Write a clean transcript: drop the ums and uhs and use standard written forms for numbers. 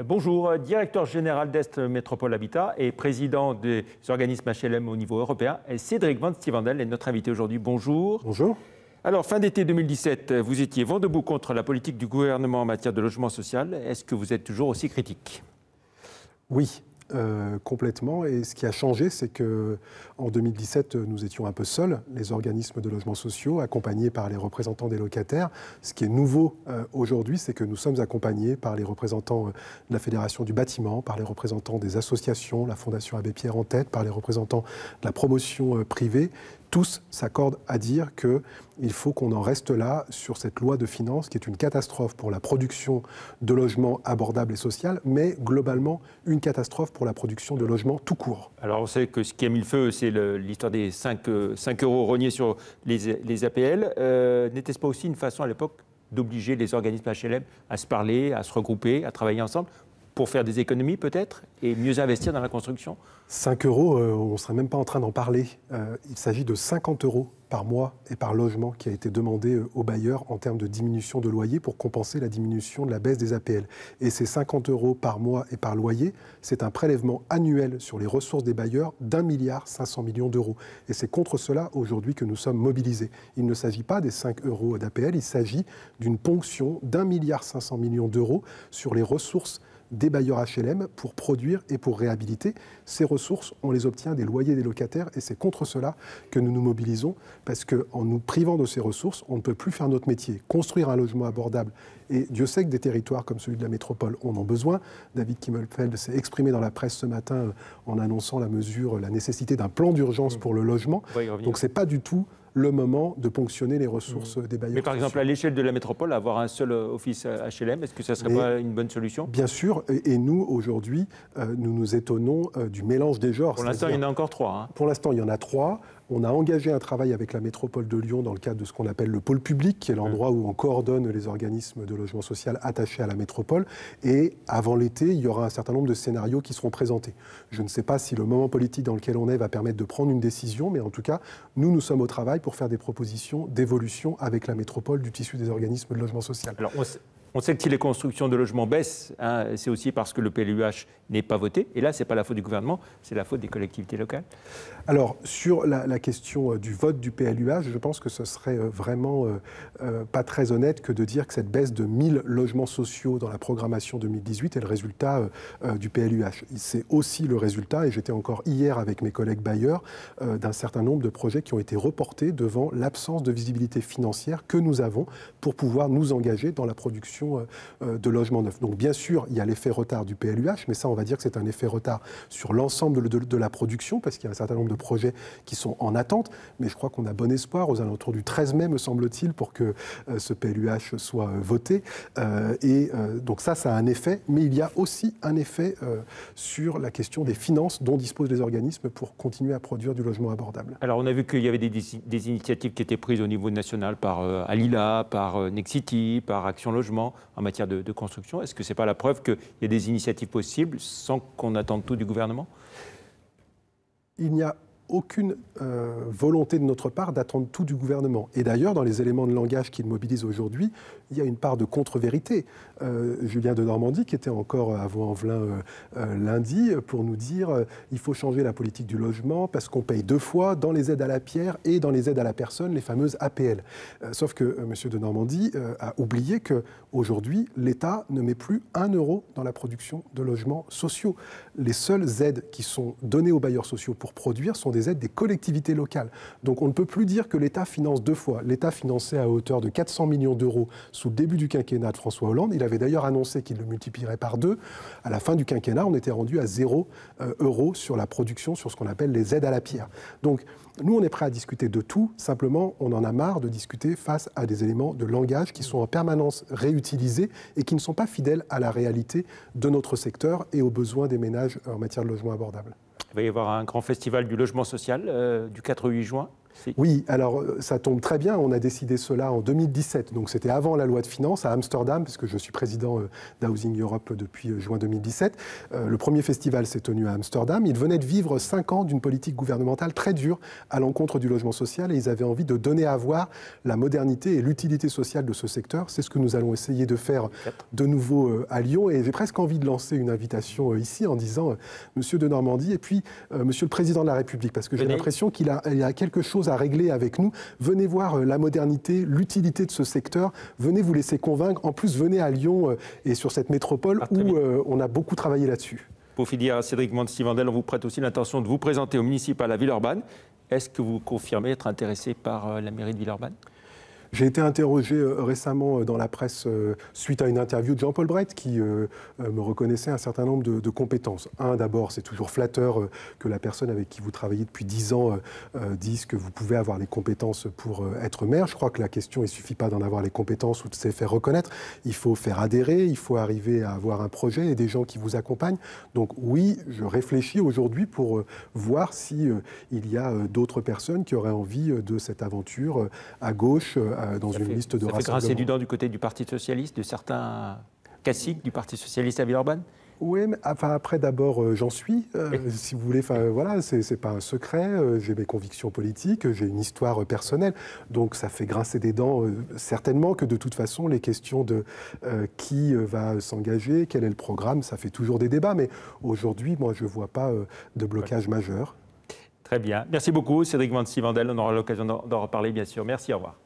Bonjour, directeur général d'Est Métropole Habitat et président des organismes HLM au niveau européen. Cédric Van Stevendel est notre invité aujourd'hui. Bonjour. Bonjour. Alors, fin d'été 2017, vous étiez vent debout contre la politique du gouvernement en matière de logement social. Est-ce que vous êtes toujours aussi critique? Oui, complètement. Et ce qui a changé, c'est qu'en 2017, nous étions un peu seuls, les organismes de logements sociaux, accompagnés par les représentants des locataires. Ce qui est nouveau aujourd'hui, c'est que nous sommes accompagnés par les représentants de la Fédération du bâtiment, par les représentants des associations, la Fondation Abbé Pierre en tête, par les représentants de la promotion privée. Tous s'accordent à dire qu'il faut qu'on en reste là sur cette loi de finances qui est une catastrophe pour la production de logements abordables et sociaux, mais globalement une catastrophe pour la production de logements tout court. Alors on sait que ce qui a mis le feu, c'est l'histoire des 5 euros rognés sur les APL. N'était-ce pas aussi une façon à l'époque d'obliger les organismes HLM à se parler, à se regrouper, à travailler ensemble pour faire des économies peut-être et mieux investir dans la construction? 5 euros, on ne serait même pas en train d'en parler. Il s'agit de 50 euros par mois et par logement qui a été demandé aux bailleurs en termes de diminution de loyer pour compenser la diminution de la baisse des APL. Et ces 50 euros par mois et par loyer, c'est un prélèvement annuel sur les ressources des bailleurs d'1,5 milliard d'euros. Et c'est contre cela aujourd'hui que nous sommes mobilisés. Il ne s'agit pas des 5 euros d'APL, il s'agit d'une ponction d'1,5 milliard d'euros sur les ressources des bailleurs HLM pour produire et pour réhabiliter. Ces ressources, on les obtient des loyers des locataires et c'est contre cela que nous nous mobilisons parce qu'en nous privant de ces ressources, on ne peut plus faire notre métier. Construire un logement abordable, et Dieu sait que des territoires comme celui de la métropole en ont besoin. David Kimmelfeld s'est exprimé dans la presse ce matin en annonçant la nécessité d'un plan d'urgence pour le logement. Donc ce n'est pas du tout le moment de ponctionner les ressources des bailleurs. Mais par exemple, à l'échelle de la métropole, avoir un seul office HLM, est-ce que ça ne serait pas une bonne solution? Bien sûr, et nous, aujourd'hui, nous nous étonnons du mélange des genres. Pour l'instant, il y en a encore 3. Hein. Pour l'instant, il y en a 3. On a engagé un travail avec la métropole de Lyon dans le cadre de ce qu'on appelle le pôle public, qui est l'endroit où on coordonne les organismes de logement social attachés à la métropole. Et avant l'été, il y aura un certain nombre de scénarios qui seront présentés. Je ne sais pas si le moment politique dans lequel on est va permettre de prendre une décision, mais en tout cas, nous sommes au travail pour faire des propositions d'évolution avec la métropole du tissu des organismes de logement social. Alors, on sait que si les constructions de logements baissent, c'est aussi parce que le PLUH n'est pas voté. Et là, ce n'est pas la faute du gouvernement, c'est la faute des collectivités locales. Alors, sur la question du vote du PLUH, je pense que ce serait vraiment pas très honnête que de dire que cette baisse de 1000 logements sociaux dans la programmation 2018 est le résultat du PLUH. C'est aussi le résultat, et j'étais encore hier avec mes collègues bailleurs, d'un certain nombre de projets qui ont été reportés devant l'absence de visibilité financière que nous avons pour pouvoir nous engager dans la production de logements neufs. Donc bien sûr, il y a l'effet retard du PLUH, mais ça, on va dire que c'est un effet retard sur l'ensemble de la production, parce qu'il y a un certain nombre de projets qui sont en attente, mais je crois qu'on a bon espoir aux alentours du 13 mai, me semble-t-il, pour que ce PLUH soit voté. Donc ça a un effet, mais il y a aussi un effet sur la question des finances dont disposent les organismes pour continuer à produire du logement abordable. Alors on a vu qu'il y avait des initiatives qui étaient prises au niveau national par Alila, par Nexity, par Action Logement en matière de construction. Est-ce que ce n'est pas la preuve qu'il y a des initiatives possibles sans qu'on attende tout du gouvernement? Il n'y a aucune volonté de notre part d'attendre tout du gouvernement. Et d'ailleurs, dans les éléments de langage qu'il mobilise aujourd'hui, il y a une part de contre-vérité. Julien Denormandie, qui était encore à Vaux-en-Velin lundi, pour nous dire il faut changer la politique du logement parce qu'on paye 2 fois dans les aides à la pierre et dans les aides à la personne, les fameuses APL. Sauf que M. Denormandie a oublié qu'aujourd'hui, l'État ne met plus 1 euro dans la production de logements sociaux. Les seules aides qui sont données aux bailleurs sociaux pour produire sont des aides des collectivités locales. Donc on ne peut plus dire que l'État finance 2 fois. L'État finançait à hauteur de 400 millions d'euros sous le début du quinquennat de François Hollande. Il avait d'ailleurs annoncé qu'il le multiplierait par 2. À la fin du quinquennat, on était rendu à 0 euros sur la production, sur ce qu'on appelle les aides à la pierre. Donc nous, on est prêt à discuter de tout. Simplement, on en a marre de discuter face à des éléments de langage qui sont en permanence réutilisés et qui ne sont pas fidèles à la réalité de notre secteur et aux besoins des ménages en matière de logement abordable. Il va y avoir un grand festival du logement social du 4 au 8 juin. Oui, alors ça tombe très bien, on a décidé cela en 2017, donc c'était avant la loi de finances à Amsterdam, puisque je suis président d'Housing Europe depuis juin 2017. Le premier festival s'est tenu à Amsterdam, ils venaient de vivre 5 ans d'une politique gouvernementale très dure à l'encontre du logement social et ils avaient envie de donner à voir la modernité et l'utilité sociale de ce secteur. C'est ce que nous allons essayer de faire de nouveau à Lyon et j'ai presque envie de lancer une invitation ici en disant Monsieur de Normandie et puis Monsieur le Président de la République, parce que j'ai l'impression qu'il a quelque chose à régler avec nous. Venez voir la modernité, l'utilité de ce secteur. Venez vous laisser convaincre. En plus, venez à Lyon et sur cette métropole où on a beaucoup travaillé là-dessus. Pour finir, Cédric Mancini-Vandel, on vous prête aussi l'intention de vous présenter au municipal à Villeurbanne. Est-ce que vous confirmez être intéressé par la mairie de Villeurbanne ? J'ai été interrogé récemment dans la presse suite à une interview de Jean-Paul Brett qui me reconnaissait un certain nombre de compétences. D'abord, c'est toujours flatteur que la personne avec qui vous travaillez depuis 10 ans dise que vous pouvez avoir les compétences pour être maire. Je crois que la question, il ne suffit pas d'en avoir les compétences ou de se faire reconnaître. Il faut faire adhérer, il faut arriver à avoir un projet et des gens qui vous accompagnent. Donc oui, je réfléchis aujourd'hui pour voir si il y a d'autres personnes qui auraient envie de cette aventure à gauche, dans une liste de rassemblement. Ça fait grincer du dent du côté du Parti Socialiste, de certains caciques du Parti Socialiste à Villeurbanne ? Oui, mais après d'abord, j'en suis, si vous voulez. Voilà, c'est pas un secret. J'ai mes convictions politiques, j'ai une histoire personnelle. Donc ça fait grincer des dents, certainement que de toute façon, les questions de qui va s'engager, quel est le programme, ça fait toujours des débats. Mais aujourd'hui, moi, je ne vois pas de blocage majeur. Très bien. Merci beaucoup, Cédric Mancini-Vandel. On aura l'occasion d'en reparler, bien sûr. Merci, au revoir.